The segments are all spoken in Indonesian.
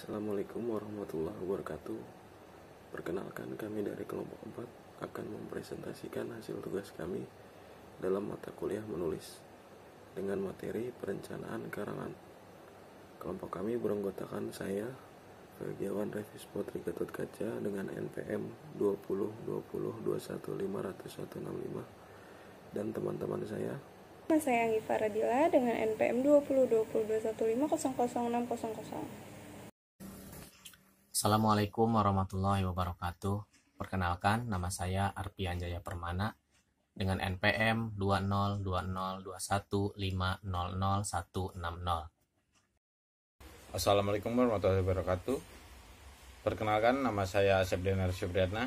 Assalamualaikum warahmatullahi wabarakatuh. Perkenalkan, kami dari kelompok 4 akan mempresentasikan hasil tugas kami dalam mata kuliah menulis dengan materi perencanaan karangan. Kelompok kami beranggotakan saya, Fegiawan Revis Potri Gatotkaca dengan NPM 2020215165 dan teman-teman saya. Saya Anggi Faradila dengan NPM 202021510600. Assalamualaikum warahmatullahi wabarakatuh. Perkenalkan, nama saya Arpi Anjaya Permana dengan NPM 202021500160. Assalamualaikum warahmatullahi wabarakatuh. Perkenalkan, nama saya Sepdenar Supriyatna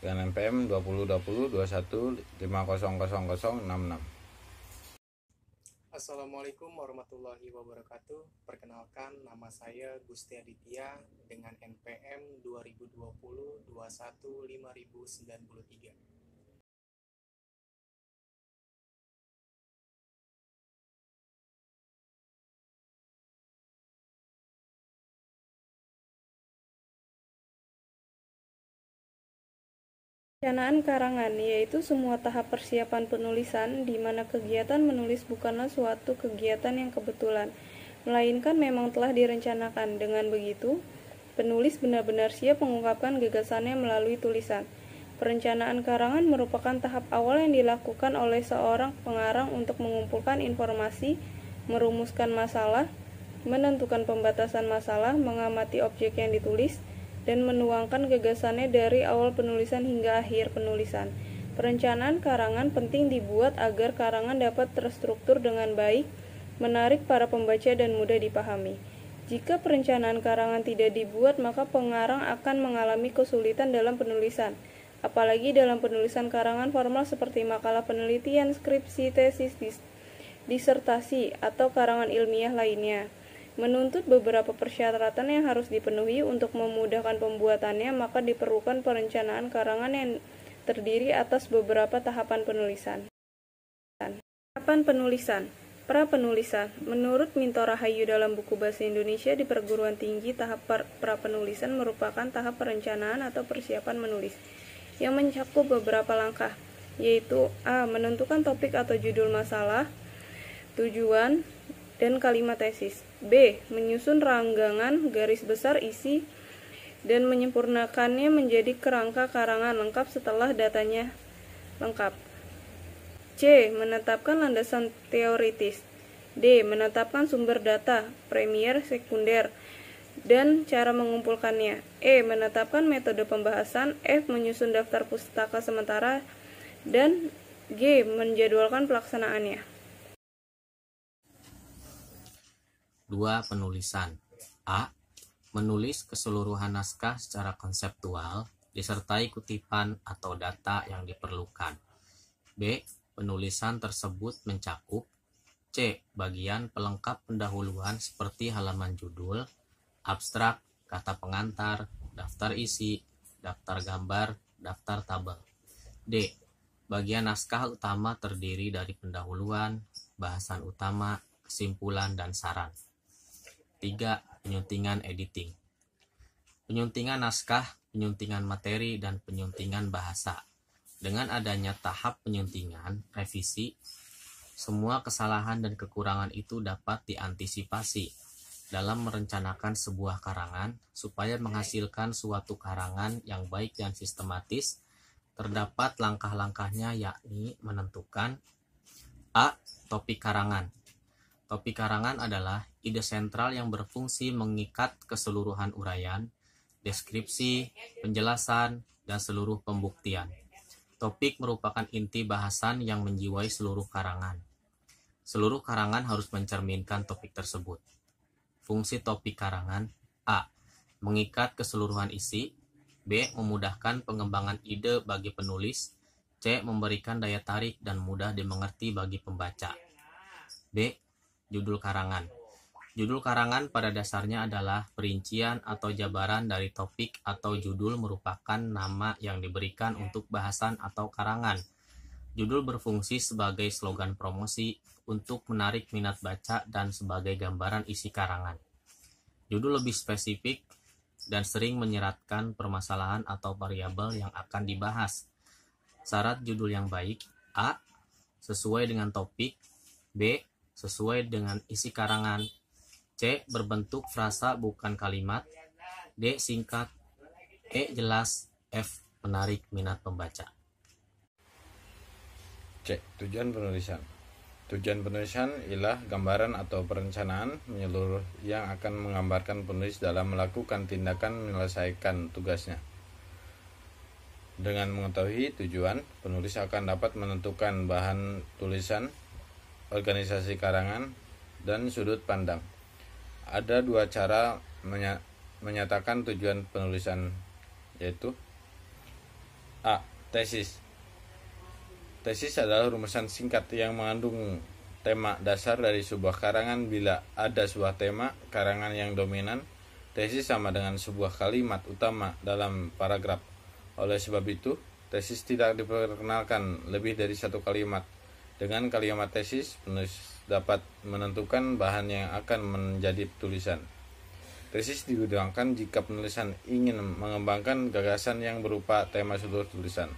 dengan NPM 202021500066. Assalamualaikum warahmatullahi wabarakatuh. Perkenalkan, nama saya Gusti Aditya dengan NPM 2020-21-5093. Perencanaan karangan yaitu semua tahap persiapan penulisan di mana kegiatan menulis bukanlah suatu kegiatan yang kebetulan, melainkan memang telah direncanakan. Dengan begitu, penulis benar-benar siap mengungkapkan gagasannya melalui tulisan. Perencanaan karangan merupakan tahap awal yang dilakukan oleh seorang pengarang untuk mengumpulkan informasi, merumuskan masalah, menentukan pembatasan masalah, mengamati objek yang ditulis, dan menuangkan gagasannya dari awal penulisan hingga akhir penulisan. Perencanaan karangan penting dibuat agar karangan dapat terstruktur dengan baik, menarik para pembaca dan mudah dipahami. Jika perencanaan karangan tidak dibuat, maka pengarang akan mengalami kesulitan dalam penulisan, apalagi dalam penulisan karangan formal seperti makalah penelitian, skripsi, tesis, disertasi, atau karangan ilmiah lainnya. Menuntut beberapa persyaratan yang harus dipenuhi untuk memudahkan pembuatannya, maka diperlukan perencanaan karangan yang terdiri atas beberapa tahapan penulisan. Tahapan penulisan. Prapenulisan. Menurut Minto Rahayu dalam buku Bahasa Indonesia di Perguruan Tinggi, tahap prapenulisan merupakan tahap perencanaan atau persiapan menulis yang mencakup beberapa langkah, yaitu A. Menentukan topik atau judul masalah, tujuan, dan kalimat tesis. B. Menyusun ranggangan, garis besar, isi, dan menyempurnakannya menjadi kerangka karangan lengkap setelah datanya lengkap. C. Menetapkan landasan teoritis. D. Menetapkan sumber data, primer, sekunder, dan cara mengumpulkannya. E. Menetapkan metode pembahasan. F. Menyusun daftar pustaka sementara. Dan G. Menjadwalkan pelaksanaannya. 2. Penulisan. A. Menulis keseluruhan naskah secara konseptual disertai kutipan atau data yang diperlukan. B. Penulisan tersebut mencakup C. Bagian pelengkap pendahuluan seperti halaman judul, abstrak, kata pengantar, daftar isi, daftar gambar, daftar tabel. D. Bagian naskah utama terdiri dari pendahuluan, bahasan utama, kesimpulan, dan saran. 3. Penyuntingan editing. Penyuntingan naskah, penyuntingan materi, dan penyuntingan bahasa. Dengan adanya tahap penyuntingan, revisi, semua kesalahan dan kekurangan itu dapat diantisipasi dalam merencanakan sebuah karangan supaya menghasilkan suatu karangan yang baik dan sistematis. Terdapat langkah-langkahnya, yakni menentukan A. Topik karangan. Topik karangan adalah ide sentral yang berfungsi mengikat keseluruhan uraian, deskripsi, penjelasan, dan seluruh pembuktian. Topik merupakan inti bahasan yang menjiwai seluruh karangan. Seluruh karangan harus mencerminkan topik tersebut. Fungsi topik karangan: A. Mengikat keseluruhan isi. B. Memudahkan pengembangan ide bagi penulis. C. Memberikan daya tarik dan mudah dimengerti bagi pembaca. B. Judul karangan. Judul karangan pada dasarnya adalah perincian atau jabaran dari topik atau judul merupakan nama yang diberikan untuk bahasan atau karangan. Judul berfungsi sebagai slogan promosi untuk menarik minat baca dan sebagai gambaran isi karangan. Judul lebih spesifik dan sering menyeratkan permasalahan atau variabel yang akan dibahas. Syarat judul yang baik: A. Sesuai dengan topik. B. Sesuai dengan isi karangan. C. Berbentuk frasa bukan kalimat. D. Singkat. E. Jelas. F. Menarik minat pembaca. C. Tujuan penulisan. Tujuan penulisan ialah gambaran atau perencanaan menyeluruh yang akan menggambarkan penulis dalam melakukan tindakan menyelesaikan tugasnya. Dengan mengetahui tujuan, penulis akan dapat menentukan bahan tulisan, organisasi karangan, dan sudut pandang. Ada dua cara menyatakan tujuan penulisan, yaitu A. Tesis. Tesis adalah rumusan singkat yang mengandung tema dasar dari sebuah karangan. Bila ada sebuah tema karangan yang dominan, tesis sama dengan sebuah kalimat utama dalam paragraf. Oleh sebab itu, tesis tidak diperkenalkan lebih dari satu kalimat. Dengan kalimat tesis, penulis dapat menentukan bahan yang akan menjadi tulisan. Tesis digunakan jika penulisan ingin mengembangkan gagasan yang berupa tema seluruh tulisan.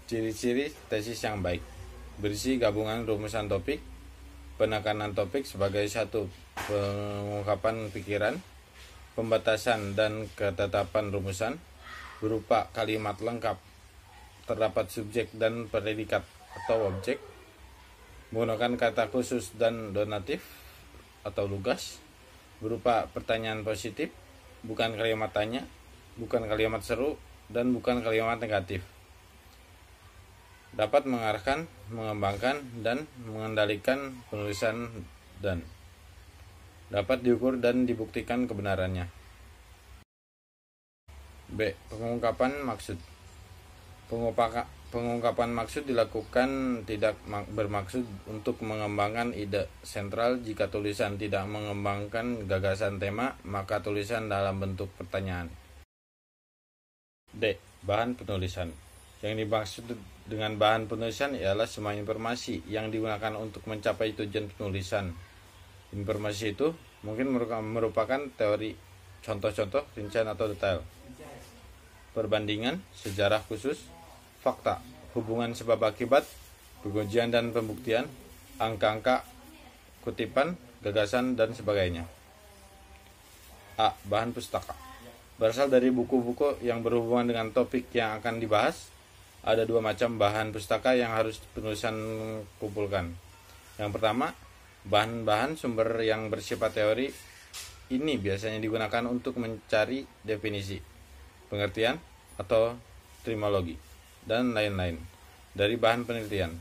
Ciri-ciri tesis yang baik: berisi gabungan rumusan topik, penekanan topik sebagai satu pengungkapan pikiran, pembatasan dan ketetapan rumusan, berupa kalimat lengkap, terdapat subjek dan predikat atau objek, menggunakan kata khusus dan donatif atau lugas, berupa pertanyaan positif, bukan kalimat tanya, bukan kalimat seru, dan bukan kalimat negatif. Dapat mengarahkan, mengembangkan, dan mengendalikan penulisan, dan dapat diukur dan dibuktikan kebenarannya. B. Pengungkapan maksud. Pengungkapan maksud dilakukan tidak bermaksud untuk mengembangkan ide sentral. Jika tulisan tidak mengembangkan gagasan tema, maka tulisan dalam bentuk pertanyaan. D. Bahan penulisan. Yang dimaksud dengan bahan penulisan ialah semua informasi yang digunakan untuk mencapai tujuan penulisan. Informasi itu mungkin merupakan teori, contoh-contoh, rincian atau detail, perbandingan, sejarah khusus, fakta, hubungan sebab akibat, pengujian dan pembuktian, angka-angka, kutipan, gagasan, dan sebagainya. A. Bahan pustaka. Berasal dari buku-buku yang berhubungan dengan topik yang akan dibahas. Ada dua macam bahan pustaka yang harus penulisan kumpulkan. Yang pertama, bahan-bahan sumber yang bersifat teori. Ini biasanya digunakan untuk mencari definisi, pengertian, atau terminologi, dan lain-lain dari bahan penelitian.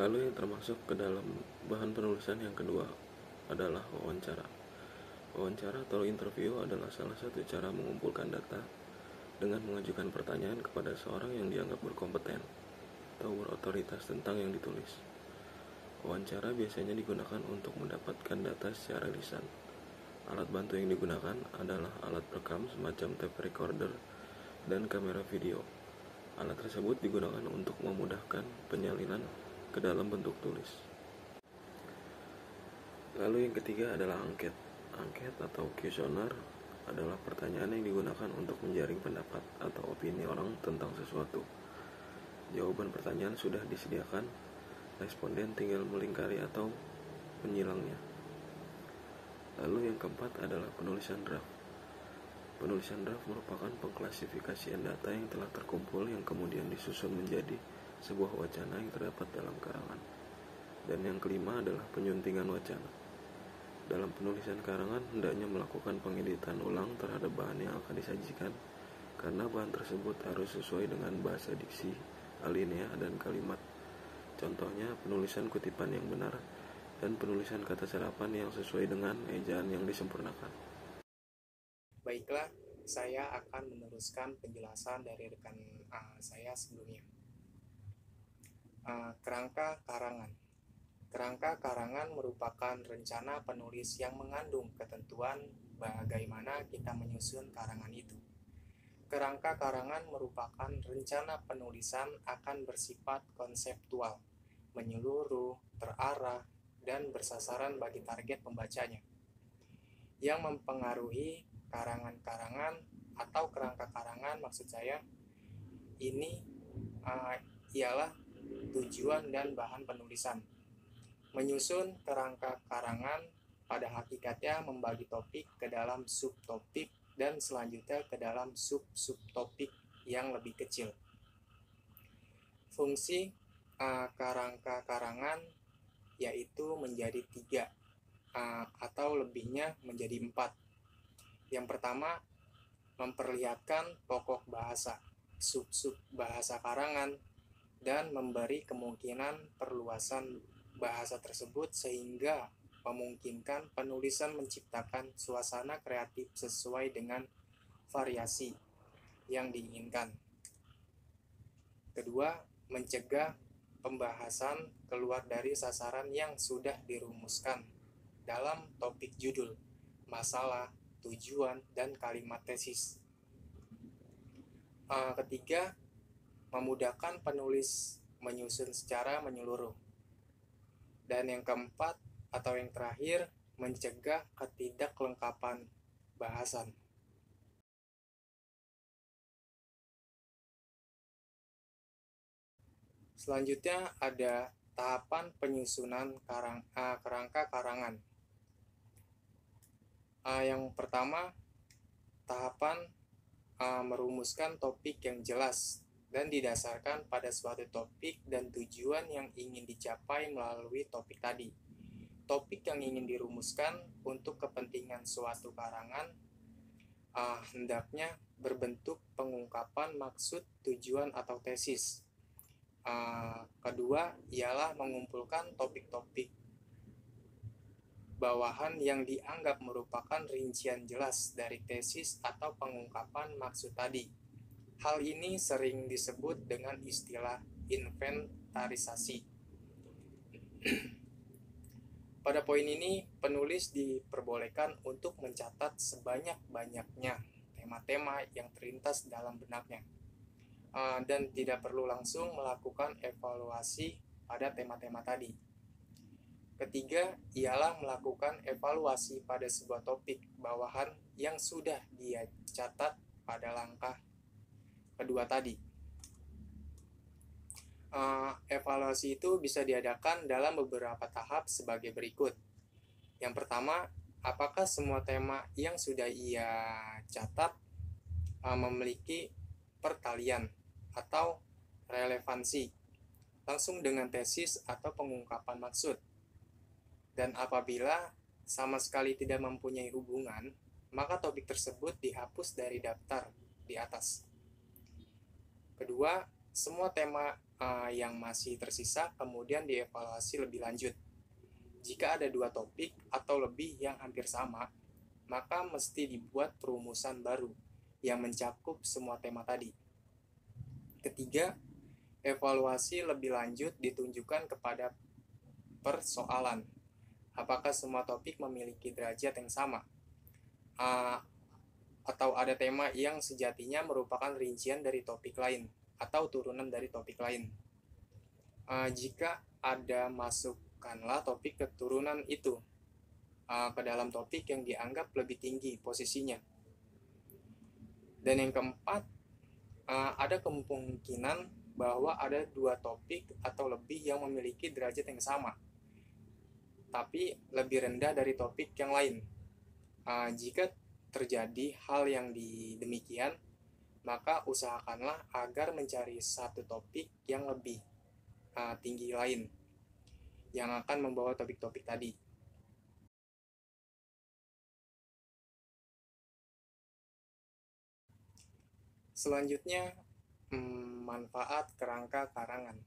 Lalu yang termasuk ke dalam bahan penulisan yang kedua adalah wawancara. Wawancara atau interview adalah salah satu cara mengumpulkan data dengan mengajukan pertanyaan kepada seorang yang dianggap berkompeten atau berotoritas tentang yang ditulis. Wawancara biasanya digunakan untuk mendapatkan data secara lisan. Alat bantu yang digunakan adalah alat perekam semacam tape recorder dan kamera video. Alat tersebut digunakan untuk memudahkan penyalinan ke dalam bentuk tulis. Lalu yang ketiga adalah angket. Angket atau kuesioner adalah pertanyaan yang digunakan untuk menjaring pendapat atau opini orang tentang sesuatu. Jawaban pertanyaan sudah disediakan, responden tinggal melingkari atau menyilangnya. Lalu yang keempat adalah penulisan draft. Penulisan draft merupakan pengklasifikasian data yang telah terkumpul yang kemudian disusun menjadi sebuah wacana yang terdapat dalam karangan. Dan yang kelima adalah penyuntingan wacana. Dalam penulisan karangan, hendaknya melakukan pengeditan ulang terhadap bahan yang akan disajikan, karena bahan tersebut harus sesuai dengan bahasa diksi, alinea, dan kalimat. Contohnya, penulisan kutipan yang benar, dan penulisan kata serapan yang sesuai dengan ejaan yang disempurnakan. Baiklah, saya akan meneruskan penjelasan dari rekan saya sebelumnya. Kerangka karangan. Kerangka karangan merupakan rencana penulis yang mengandung ketentuan bagaimana kita menyusun karangan itu. Kerangka karangan merupakan rencana penulisan akan bersifat konseptual. menyeluruh, terarah, dan bersasaran bagi target pembacanya. Yang mempengaruhi karangan-karangan atau kerangka karangan maksud saya ini ialah tujuan dan bahan penulisan. Menyusun kerangka karangan pada hakikatnya membagi topik ke dalam subtopik dan selanjutnya ke dalam sub-subtopik yang lebih kecil. Fungsi kerangka karangan yaitu menjadi 3 atau lebihnya menjadi 4. Yang pertama, memperlihatkan pokok bahasa, sub-sub bahasa karangan, dan memberi kemungkinan perluasan bahasa tersebut sehingga memungkinkan penulisan menciptakan suasana kreatif sesuai dengan variasi yang diinginkan. Kedua, mencegah pembahasan keluar dari sasaran yang sudah dirumuskan dalam topik judul, masalah, tujuan, dan kalimat tesis. Ketiga, memudahkan penulis menyusun secara menyeluruh. Dan yang keempat atau yang terakhir, mencegah ketidaklengkapan bahasan. Selanjutnya ada tahapan penyusunan kerangka karangan. Yang pertama, tahapan merumuskan topik yang jelas dan didasarkan pada suatu topik dan tujuan yang ingin dicapai melalui topik tadi. Topik yang ingin dirumuskan untuk kepentingan suatu karangan hendaknya berbentuk pengungkapan maksud, tujuan, atau tesis. Kedua ialah mengumpulkan topik-topik bawahan yang dianggap merupakan rincian jelas dari tesis atau pengungkapan maksud tadi. Hal ini sering disebut dengan istilah inventarisasi. Pada poin ini, penulis diperbolehkan untuk mencatat sebanyak-banyaknya tema-tema yang terlintas dalam benaknya, dan tidak perlu langsung melakukan evaluasi pada tema-tema tadi. Ketiga, ialah melakukan evaluasi pada sebuah topik bawahan yang sudah dia catat pada langkah kedua tadi. Evaluasi itu bisa diadakan dalam beberapa tahap sebagai berikut. Yang pertama, apakah semua tema yang sudah ia catat memiliki pertalian atau relevansi langsung dengan tesis atau pengungkapan maksud. Dan apabila sama sekali tidak mempunyai hubungan, maka topik tersebut dihapus dari daftar di atas. Kedua, semua tema yang masih tersisa kemudian dievaluasi lebih lanjut. Jika ada 2 topik atau lebih yang hampir sama, maka mesti dibuat perumusan baru yang mencakup semua tema tadi. Ketiga, evaluasi lebih lanjut ditunjukkan kepada persoalan. Apakah semua topik memiliki derajat yang sama? Atau ada tema yang sejatinya merupakan rincian dari topik lain atau turunan dari topik lain? Jika ada, masukkanlah topik keturunan itu ke dalam topik yang dianggap lebih tinggi posisinya. Dan yang keempat, ada kemungkinan bahwa ada 2 topik atau lebih yang memiliki derajat yang sama, tapi lebih rendah dari topik yang lain. Jika terjadi hal yang demikian, maka usahakanlah agar mencari satu topik yang lebih tinggi lain yang akan membawa topik-topik tadi. Selanjutnya, manfaat kerangka karangan.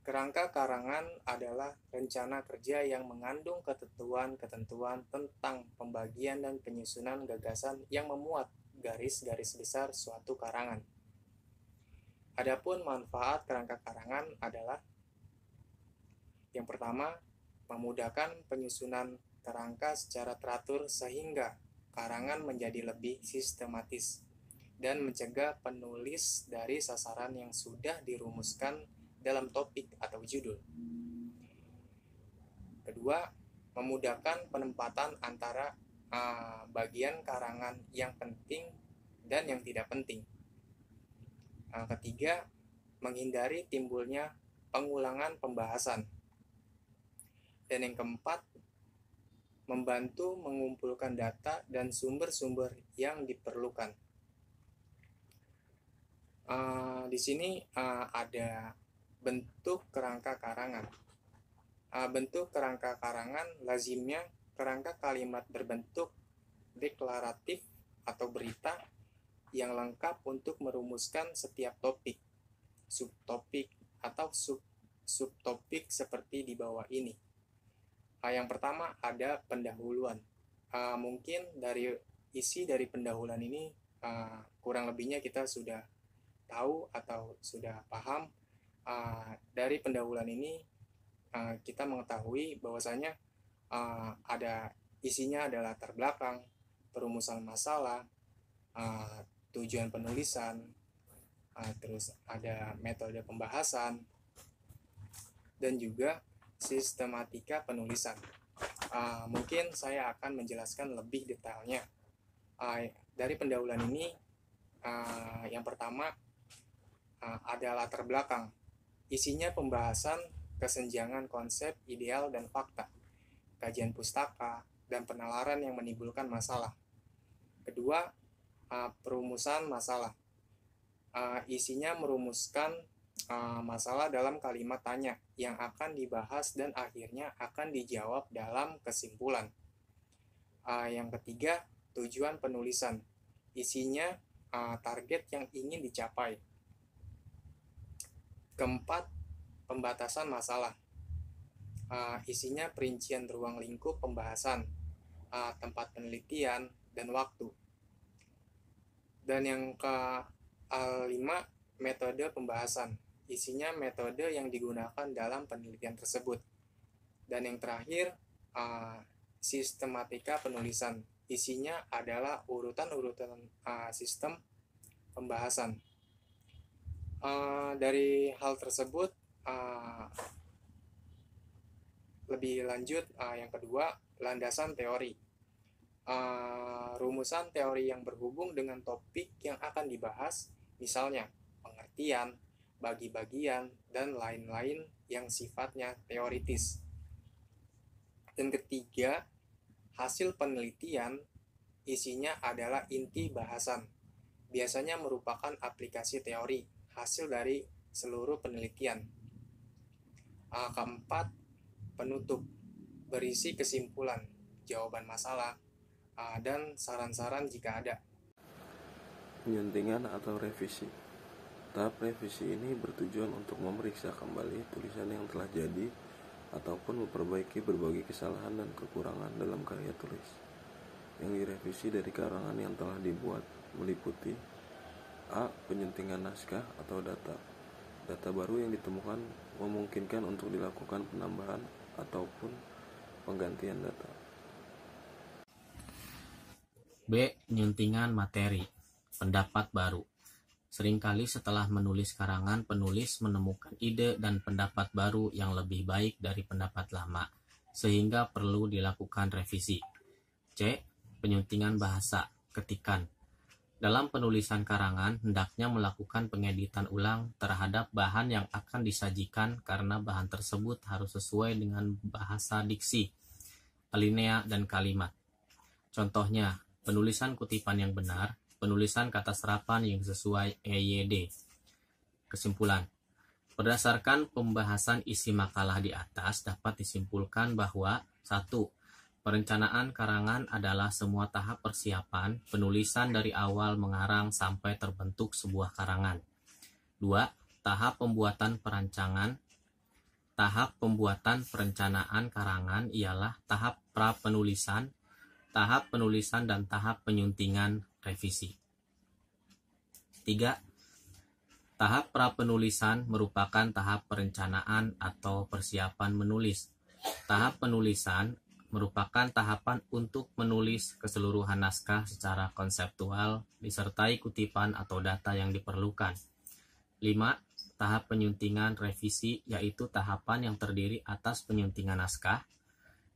Kerangka karangan adalah rencana kerja yang mengandung ketentuan-ketentuan tentang pembagian dan penyusunan gagasan yang memuat garis-garis besar suatu karangan. Adapun manfaat kerangka karangan adalah: yang pertama, memudahkan penyusunan kerangka secara teratur sehingga karangan menjadi lebih sistematis dan mencegah penulis dari sasaran yang sudah dirumuskan dalam topik atau judul. Kedua, memudahkan penempatan antara bagian karangan yang penting dan yang tidak penting. Ketiga, menghindari timbulnya pengulangan pembahasan. Dan yang keempat, membantu mengumpulkan data dan sumber-sumber yang diperlukan. Di sini ada bentuk kerangka karangan. Bentuk kerangka karangan lazimnya kerangka kalimat berbentuk deklaratif atau berita yang lengkap untuk merumuskan setiap topik, subtopik, atau subtopik seperti di bawah ini. Yang pertama ada pendahuluan. Mungkin dari isi dari pendahuluan ini kurang lebihnya kita sudah tahu atau sudah paham. Dari pendahuluan ini kita mengetahui bahwasanya ada isinya adalah latar belakang, perumusan masalah, tujuan penulisan, terus ada metode pembahasan, dan juga sistematika penulisan. Mungkin saya akan menjelaskan lebih detailnya. Dari pendahuluan ini, yang pertama ada latar belakang. Isinya pembahasan kesenjangan konsep, ideal, dan fakta, kajian pustaka, dan penalaran yang menimbulkan masalah. Kedua, perumusan masalah. Isinya merumuskan masalah dalam kalimat tanya yang akan dibahas dan akhirnya akan dijawab dalam kesimpulan. Yang ketiga, tujuan penulisan. Isinya target yang ingin dicapai. Keempat, pembatasan masalah. Isinya perincian ruang lingkup pembahasan, tempat penelitian, dan waktu. Dan yang kelima, metode pembahasan. Isinya metode yang digunakan dalam penelitian tersebut. Dan yang terakhir, sistematika penulisan. Isinya adalah urutan-urutan sistem pembahasan. Dari hal tersebut, lebih lanjut, yang kedua, landasan teori. Rumusan teori yang berhubung dengan topik yang akan dibahas, misalnya pengertian, bagi-bagian, dan lain-lain yang sifatnya teoritis. Dan ketiga, hasil penelitian. Isinya adalah inti bahasan, biasanya merupakan aplikasi teori, hasil dari seluruh penelitian. Keempat, penutup, berisi kesimpulan, jawaban masalah, dan saran-saran jika ada. Penyuntingan atau revisi. Tahap revisi ini bertujuan untuk memeriksa kembali tulisan yang telah jadi ataupun memperbaiki berbagai kesalahan dan kekurangan dalam karya tulis. Yang direvisi dari karangan yang telah dibuat meliputi A. Penyuntingan naskah atau data. Data baru yang ditemukan memungkinkan untuk dilakukan penambahan ataupun penggantian data. B. Penyuntingan materi. Pendapat baru. Seringkali setelah menulis karangan, penulis menemukan ide dan pendapat baru yang lebih baik dari pendapat lama, sehingga perlu dilakukan revisi. C. Penyuntingan bahasa. Ketikan. Dalam penulisan karangan, hendaknya melakukan pengeditan ulang terhadap bahan yang akan disajikan karena bahan tersebut harus sesuai dengan bahasa diksi, alinea, dan kalimat. Contohnya, penulisan kutipan yang benar, penulisan kata serapan yang sesuai EYD. Kesimpulan. Berdasarkan pembahasan isi makalah di atas dapat disimpulkan bahwa 1. Perencanaan karangan adalah semua tahap persiapan penulisan dari awal mengarang sampai terbentuk sebuah karangan. 2. Tahap pembuatan perancangan. Tahap pembuatan perencanaan karangan ialah tahap pra-penulisan, tahap penulisan, dan tahap penyuntingan revisi. 3. Tahap pra-penulisan merupakan tahap perencanaan atau persiapan menulis. Tahap penulisan merupakan tahapan untuk menulis keseluruhan naskah secara konseptual disertai kutipan atau data yang diperlukan. 5. tahap penyuntingan revisi, yaitu tahapan yang terdiri atas penyuntingan naskah,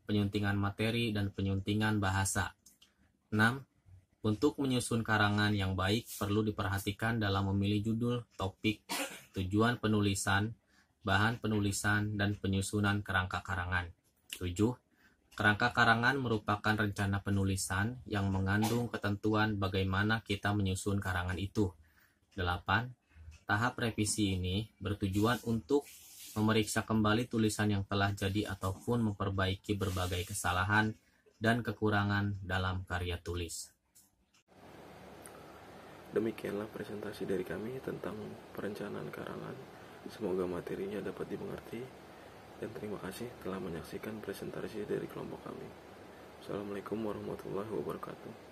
penyuntingan materi, dan penyuntingan bahasa. 6. Untuk menyusun karangan yang baik, perlu diperhatikan dalam memilih judul, topik, tujuan penulisan, bahan penulisan, dan penyusunan kerangka karangan. 7. Kerangka karangan merupakan rencana penulisan yang mengandung ketentuan bagaimana kita menyusun karangan itu. 8. Tahap revisi ini bertujuan untuk memeriksa kembali tulisan yang telah jadi ataupun memperbaiki berbagai kesalahan dan kekurangan dalam karya tulis. Demikianlah presentasi dari kami tentang perencanaan karangan. Semoga materinya dapat dimengerti, dan terima kasih telah menyaksikan presentasi dari kelompok kami. Assalamualaikum warahmatullahi wabarakatuh.